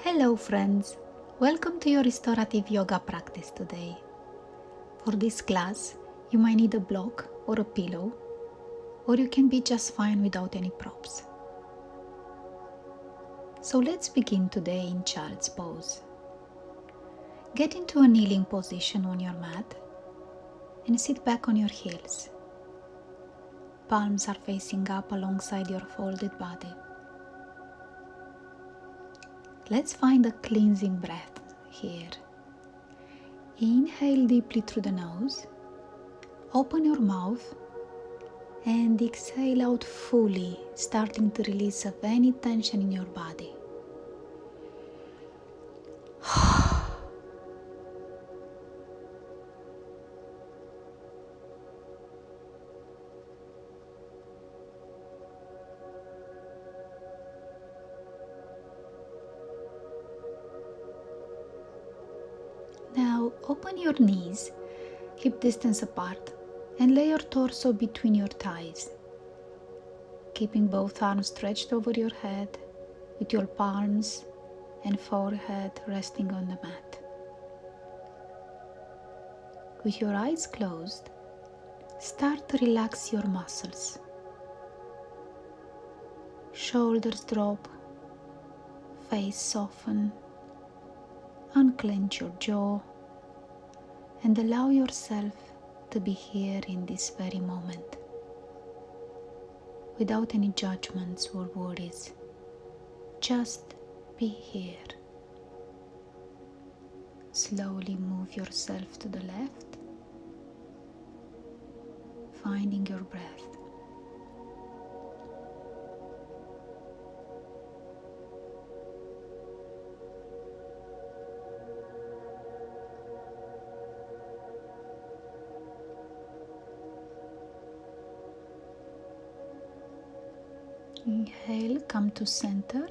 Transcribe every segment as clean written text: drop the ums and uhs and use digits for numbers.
Hello friends, welcome to your restorative yoga practice today. For this class, you might need a block or a pillow, or you can be just fine without any props. So let's begin today in child's pose. Get into a kneeling position on your mat and sit back on your heels. Palms are facing up alongside your folded body. Let's find a cleansing breath here. Inhale deeply through the nose, open your mouth and exhale out fully, starting to release of any tension in your body. Now open your knees, hip distance apart, and lay your torso between your thighs, keeping both arms stretched over your head with your palms and forehead resting on the mat. With your eyes closed, start to relax your muscles. Shoulders drop, face soften, unclench your jaw, and allow yourself to be here in this very moment, without any judgments or worries. Just be here. Slowly move yourself to the left, finding your breath. Inhale, come to center.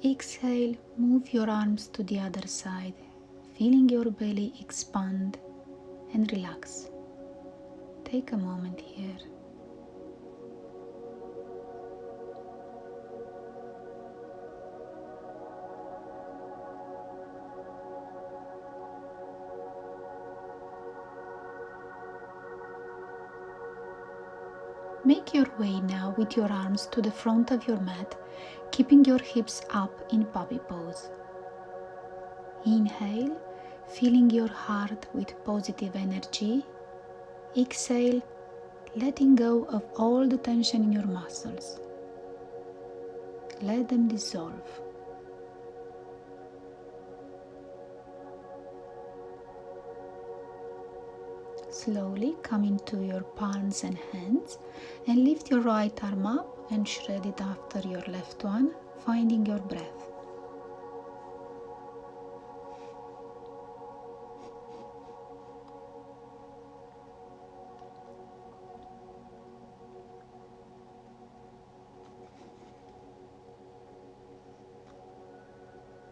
Exhale, move your arms to the other side, feeling your belly expand and relax. Take a moment here. Make your way now with your arms to the front of your mat, keeping your hips up in puppy pose. Inhale, filling your heart with positive energy. Exhale, letting go of all the tension in your muscles. Let them dissolve. Slowly come into your palms and hands and lift your right arm up and shred it after your left one, finding your breath.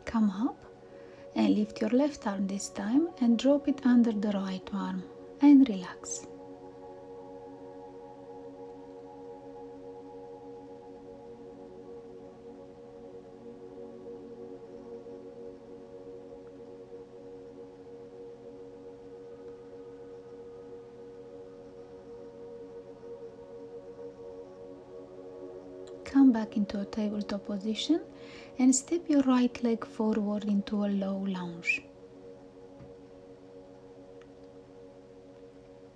Come up and lift your left arm this time and drop it under the right arm and relax. Come back into a tabletop position and step your right leg forward into a low lunge.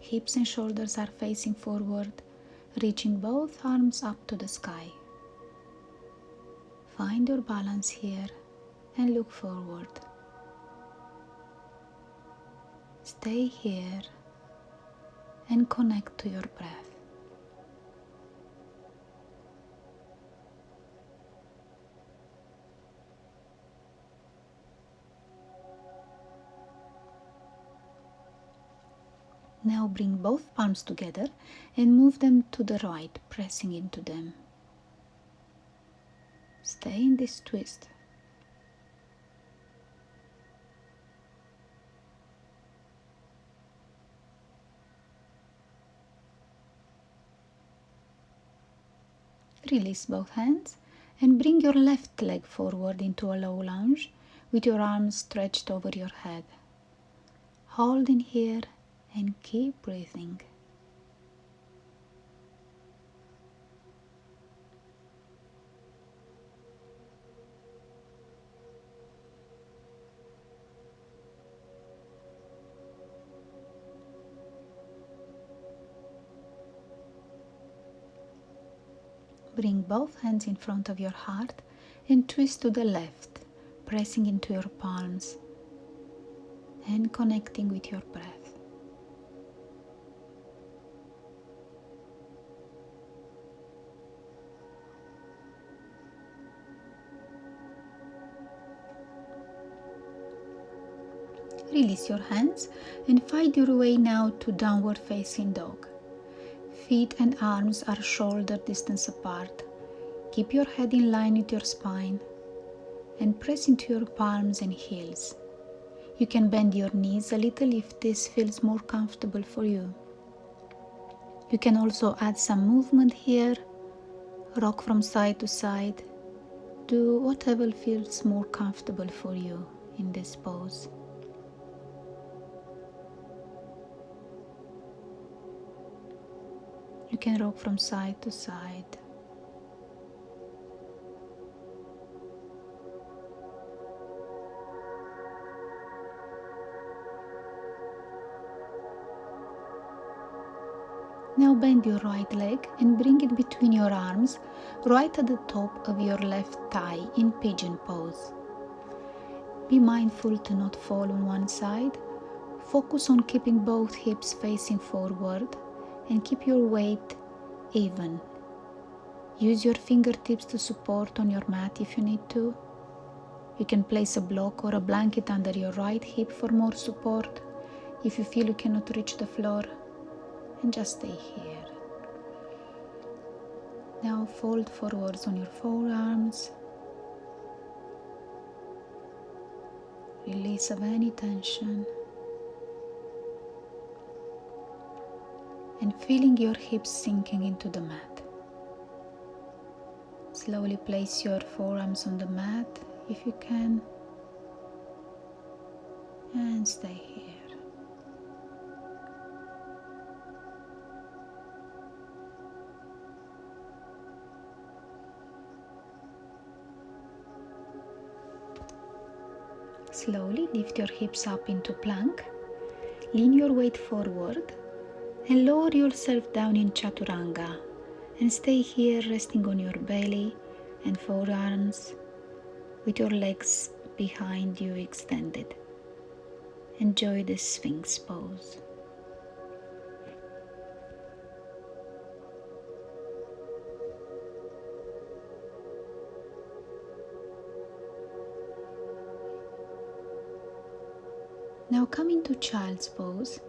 Hips and shoulders are facing forward, reaching both arms up to the sky. Find your balance here and look forward. Stay here and connect to your breath. Now bring both palms together and move them to the right, pressing into them. Stay in this twist. Release both hands And bring your left leg forward into a low lunge with your arms stretched over your head. Hold in here and keep breathing. Bring both hands in front of your heart and twist to the left, pressing into your palms and connecting with your breath. Release your hands and find your way now to downward facing dog. Feet and arms are shoulder distance apart. Keep your head in line with your spine and press into your palms and heels. You can bend your knees a little if this feels more comfortable for you. You can also add some movement here, rock from side to side. Do whatever feels more comfortable for you in this pose. You can rock from side to side. Now bend your right leg and bring it between your arms, right at the top of your left thigh in pigeon pose. Be mindful to not fall on one side. Focus on keeping both hips facing forward and keep your weight even. Use your fingertips to support on your mat if you need to. You can place a block or a blanket under your right hip for more support if you feel you cannot reach the floor, and just stay here. Now fold forwards on your forearms. Release of any tension. And feeling your hips sinking into the mat. Slowly place your forearms on the mat if you can. And stay here. Slowly lift your hips up into plank. Lean your weight forward and lower yourself down in chaturanga. And stay here resting on your belly and forearms with your legs behind you extended. Enjoy the Sphinx pose. Now come into child's pose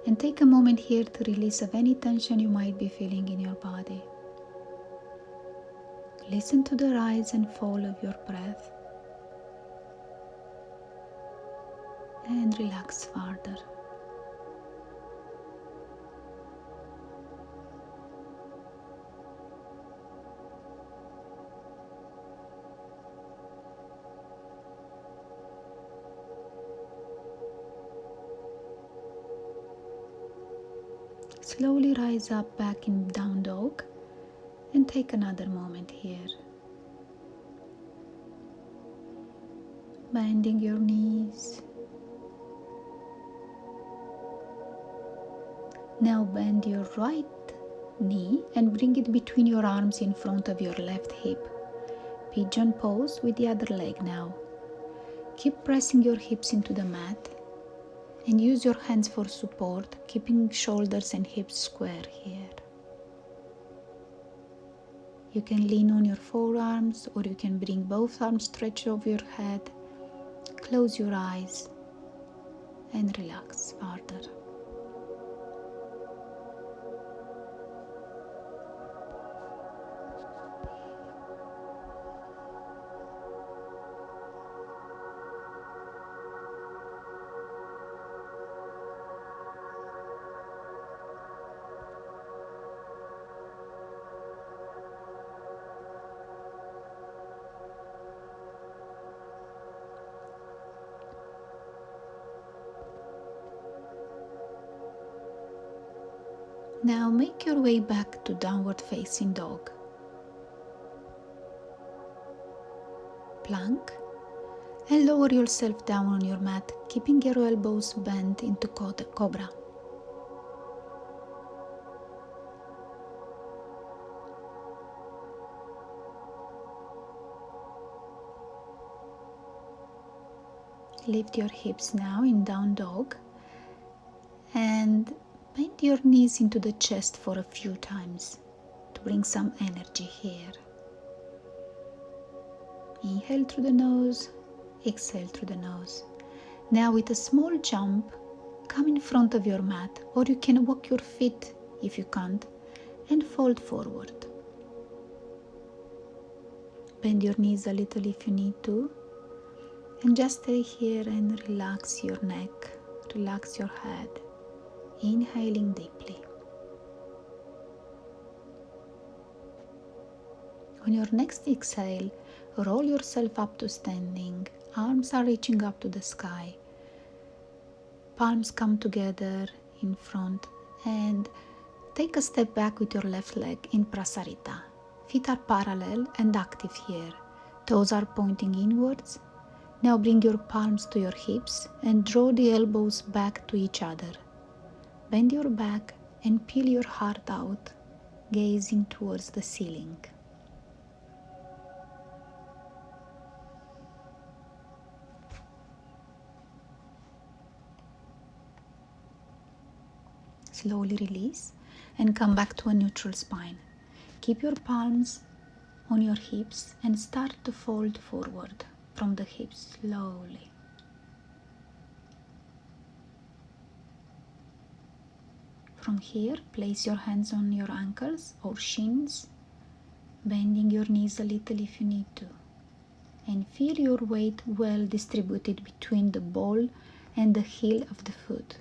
and take a moment here to release of any tension you might be feeling in your body. Listen to the rise and fall of your breath and relax further. Slowly rise up back in down dog and take another moment here. Bending your knees. Now bend your right knee and bring it between your arms in front of your left hip. Pigeon pose with the other leg now. Keep pressing your hips into the mat and use your hands for support, keeping shoulders and hips square here. You can lean on your forearms or you can bring both arms stretched over your head. Close your eyes and relax further. Now make your way back to downward facing dog. Plank, and lower yourself down on your mat, keeping your elbows bent into cobra. Lift your hips now in down dog and bend your knees into the chest for a few times to bring some energy here. Inhale through the nose, exhale through the nose. Now with a small jump, come in front of your mat, or you can walk your feet if you can't, and fold forward. Bend your knees a little if you need to, and just stay here and relax your neck, relax your head, inhaling deeply. On your next exhale, roll yourself up to standing, arms are reaching up to the sky. Palms come together in front and take a step back with your left leg in Prasarita. Feet are parallel and active here. Toes are pointing inwards. Now bring your palms to your hips and draw the elbows back to each other. Bend your back and peel your heart out, gazing towards the ceiling. Slowly release and come back to a neutral spine. Keep your palms on your hips and start to fold forward from the hips slowly. From here, place your hands on your ankles or shins, bending your knees a little if you need to, and feel your weight well distributed between the ball and the heel of the foot.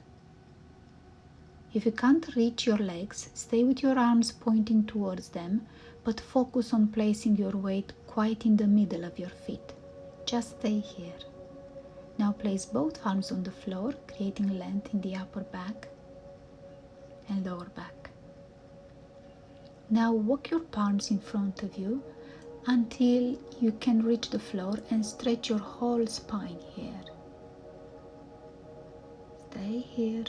If you can't reach your legs, stay with your arms pointing towards them, but focus on placing your weight quite in the middle of your feet. Just stay here. Now place both arms on the floor, creating length in the upper back and lower back. Now walk your palms in front of you until you can reach the floor and stretch your whole spine here. Stay here.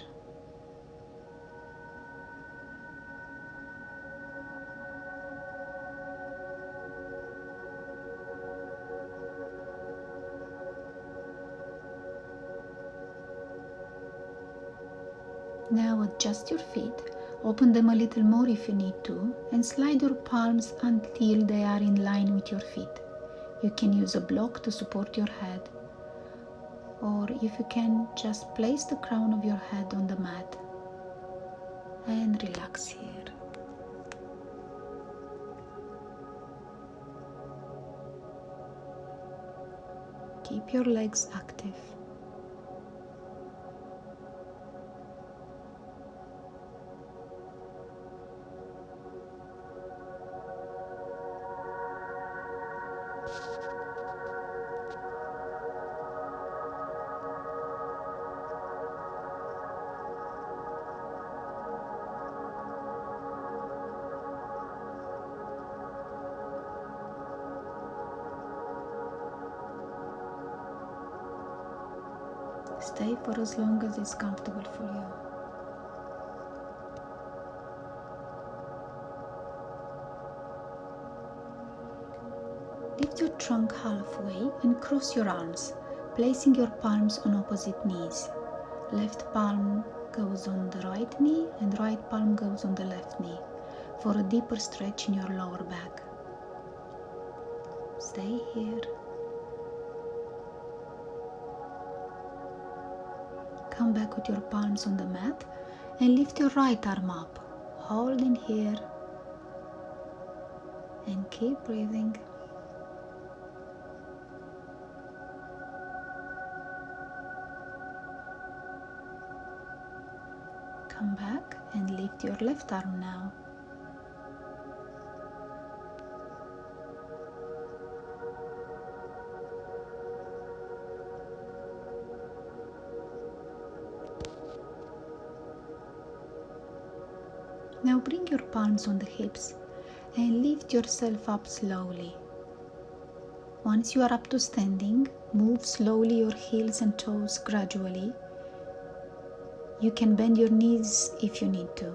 Now adjust your feet, open them a little more if you need to, and slide your palms until they are in line with your feet. You can use a block to support your head, or if you can, just place the crown of your head on the mat and relax here. Keep your legs active. Stay for as long as it's comfortable for you. Lift your trunk halfway and cross your arms, placing your palms on opposite knees. Left palm goes on the right knee and right palm goes on the left knee for a deeper stretch in your lower back. Stay here. Come back with your palms on the mat and lift your right arm up. Hold in here and keep breathing. Come back and lift your left arm now. Now bring your palms on the hips and lift yourself up slowly. Once you are up to standing, move slowly your heels and toes gradually. You can bend your knees if you need to.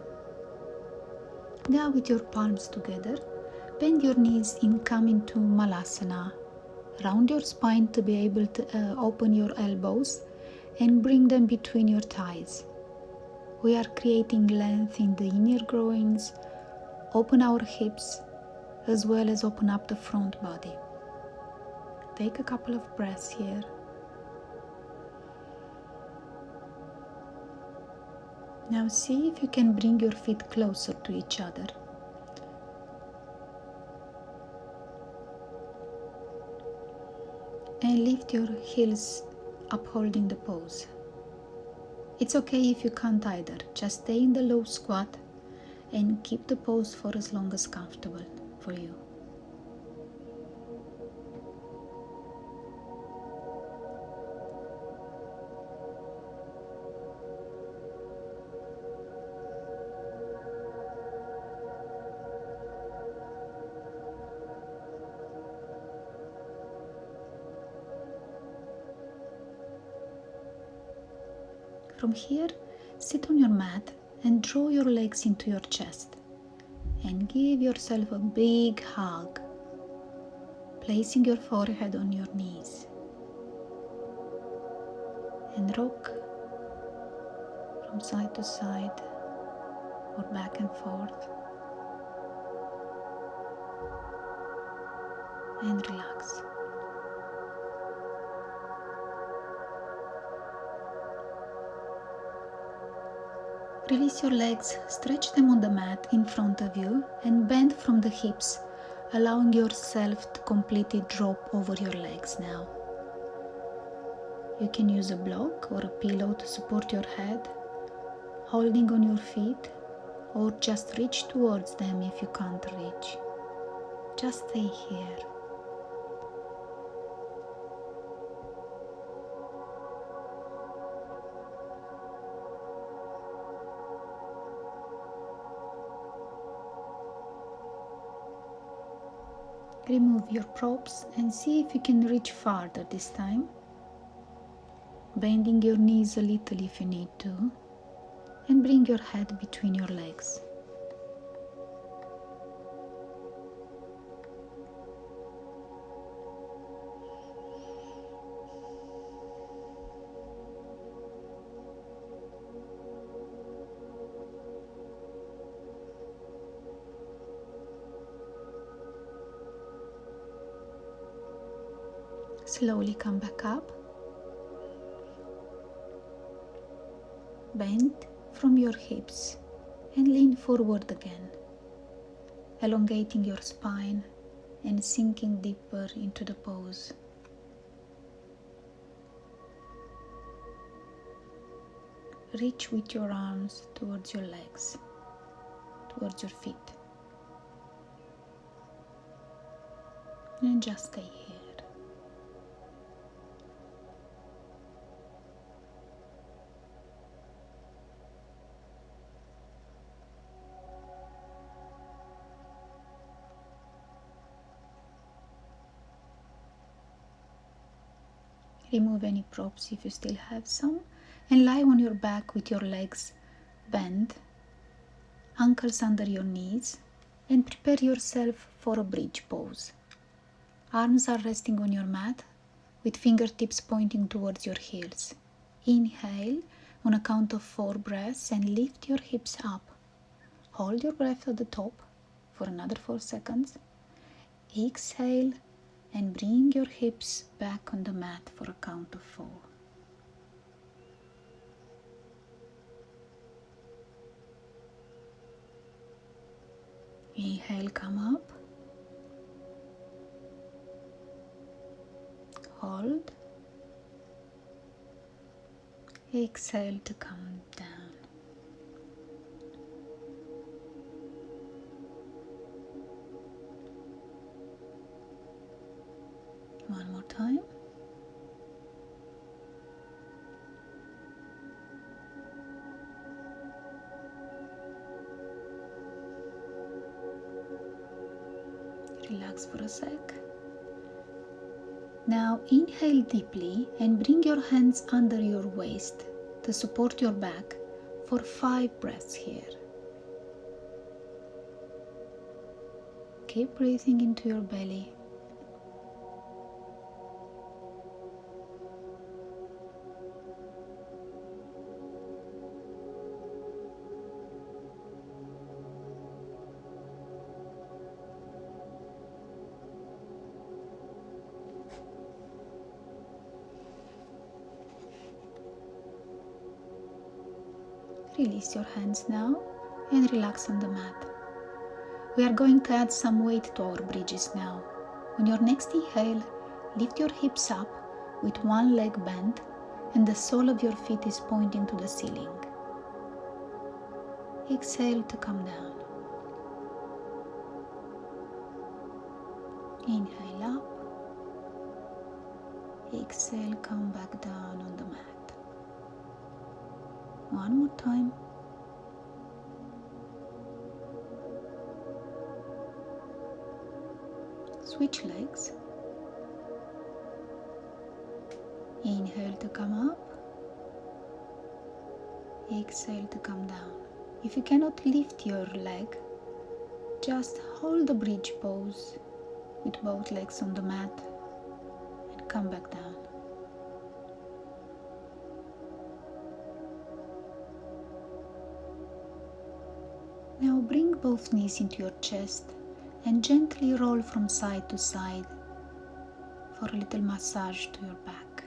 Now with your palms together, bend your knees and come into Malasana. Round your spine to be able to open your elbows and bring them between your thighs. We are creating length in the inner groins, open our hips, as well as open up the front body. Take a couple of breaths here. Now see if you can bring your feet closer to each other. And lift your heels up holding the pose. It's okay if you can't either. Just stay in the low squat and keep the pose for as long as comfortable for you. From here, sit on your mat and draw your legs into your chest and give yourself a big hug, placing your forehead on your knees. And rock from side to side or back and forth and relax. Release your legs, stretch them on the mat in front of you and bend from the hips, allowing yourself to completely drop over your legs now. You can use a block or a pillow to support your head, holding on your feet, or just reach towards them if you can't reach. Just stay here. Remove your props and see if you can reach farther this time, bending your knees a little if you need to, and bring your head between your legs. Slowly come back up. Bend from your hips and lean forward again, elongating your spine and sinking deeper into the pose. Reach with your arms towards your legs, towards your feet, and just stay here. Remove any props if you still have some, and lie on your back with your legs bent, ankles under your knees, and prepare yourself for a bridge pose. Arms are resting on your mat with fingertips pointing towards your heels. Inhale on a count of 4 breaths and lift your hips up. Hold your breath at the top for another 4 seconds. Exhale and bring your hips back on the mat for a count of 4. Inhale, come up. Hold. Exhale to come down. One more time. relax for a sec. Now inhale deeply and bring your hands under your waist to support your back for 5 breaths here. Keep breathing into your belly. Release your hands now and relax on the mat. We are going to add some weight to our bridges now. On your next inhale, lift your hips up with one leg bent and the sole of your feet is pointing to the ceiling. Exhale to come down. Inhale up. Exhale, come back down on the mat. One more time. Switch legs. Inhale to come up. Exhale to come down. If you cannot lift your leg, just hold the bridge pose with both legs on the mat and come back down. Now bring both knees into your chest and gently roll from side to side for a little massage to your back.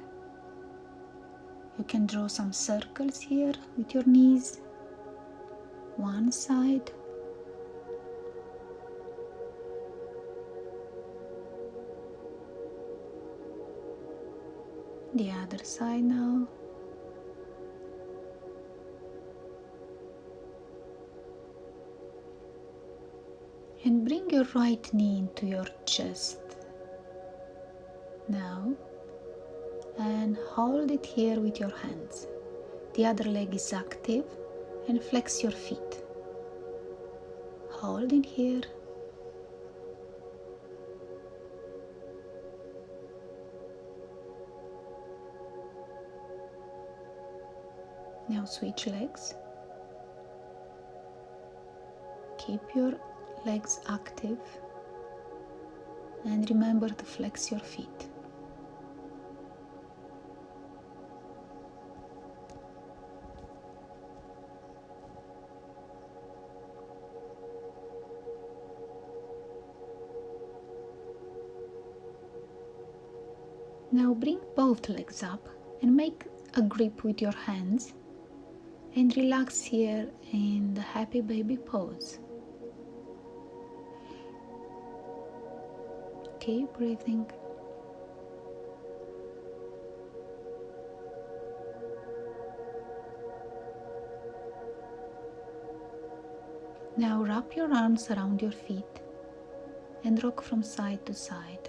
You can draw some circles here with your knees. One side, the other side now. And bring your right knee into your chest now and hold it here with your hands. The other leg is active and flex your feet. Hold it here. Now switch legs. Keep your legs active and remember to flex your feet. Now bring both legs up and make a grip with your hands and relax here in the happy baby pose. Keep breathing. Now wrap your arms around your feet and rock from side to side.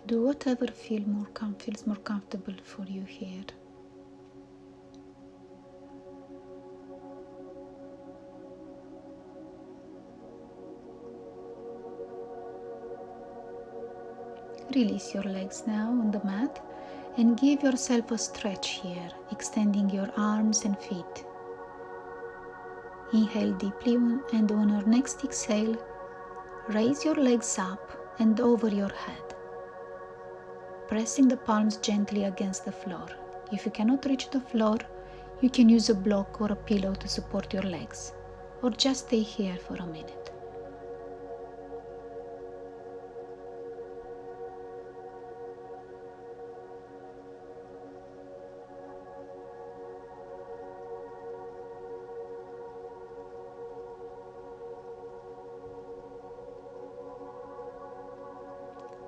Do whatever feels more comfortable for you here. Release your legs now on the mat and give yourself a stretch here, extending your arms and feet. Inhale deeply and on your next exhale, raise your legs up and over your head, pressing the palms gently against the floor. If you cannot reach the floor, you can use a block or a pillow to support your legs, or just stay here for a minute.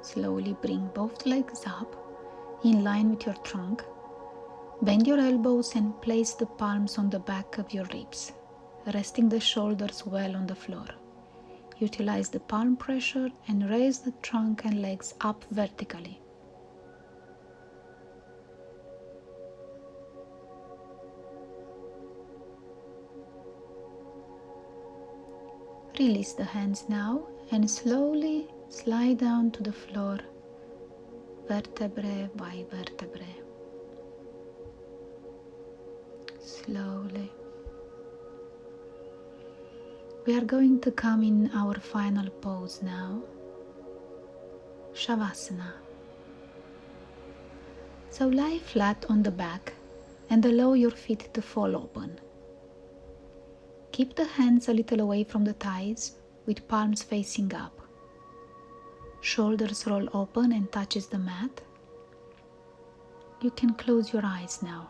Slowly bring both legs up in line with your trunk. Bend your elbows and place the palms on the back of your ribs, resting the shoulders well on the floor. Utilize the palm pressure and raise the trunk and legs up vertically. Release the hands now and slowly slide down to the floor, vertebrae by vertebrae. Slowly. We are going to come in our final pose now, Savasana. So lie flat on the back and allow your feet to fall open. Keep the hands a little away from the thighs with palms facing up. Shoulders roll open and touches the mat. You can close your eyes now.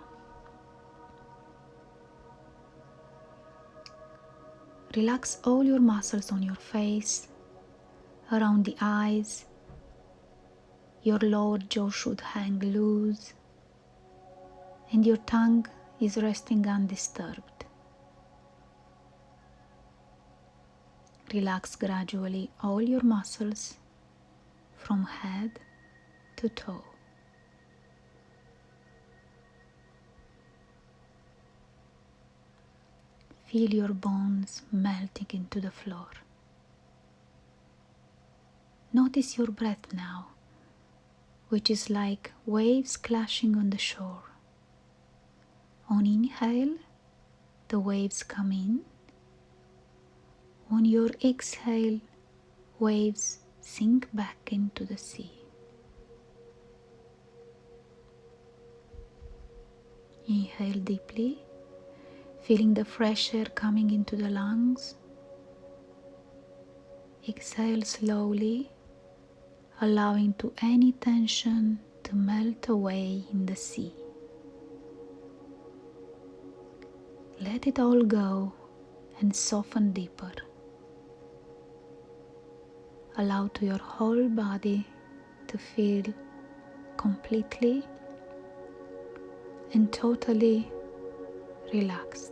Relax all your muscles on your face, around the eyes. Your lower jaw should hang loose, and your tongue is resting undisturbed. Relax gradually all your muscles from head to toe. Feel your bones melting into the floor. Notice your breath now, which is like waves clashing on the shore. On inhale, the waves come in. On your exhale, waves sink back into the sea. Inhale deeply, feeling the fresh air coming into the lungs. Exhale slowly, allowing to any tension to melt away in the sea. Let it all go and soften deeper. Allow to your whole body to feel completely and totally relaxed.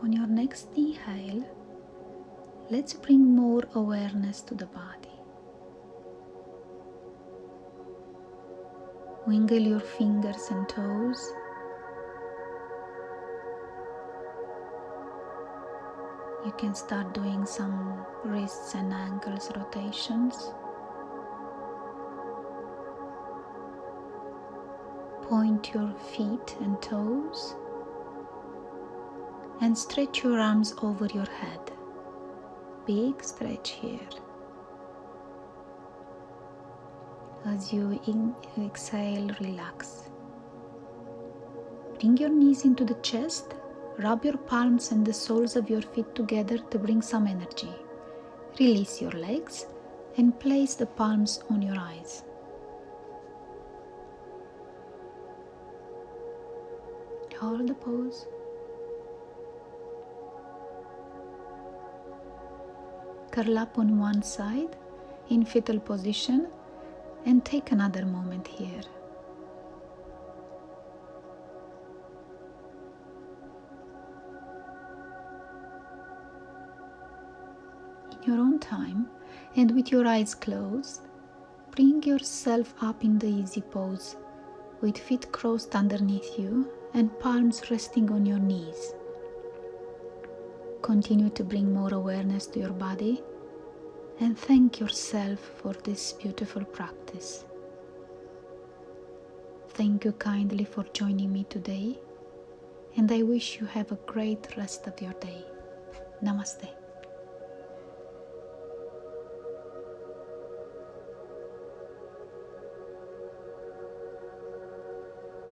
On your next inhale, let's bring more awareness to the body. Wiggle your fingers and toes. You can start doing some wrists and ankles rotations. Point your feet and toes and stretch your arms over your head. Big stretch here. As you exhale, relax. Bring your knees into the chest. Rub your palms and the soles of your feet together to bring some energy. Release your legs and place the palms on your eyes. Hold the pose. Curl up on one side in fetal position and take another moment here. In your own time and with your eyes closed, bring yourself up in the easy pose with feet crossed underneath you and palms resting on your knees. Continue to bring more awareness to your body and thank yourself for this beautiful practice. Thank you kindly for joining me today, and I wish you have a great rest of your day. Namaste.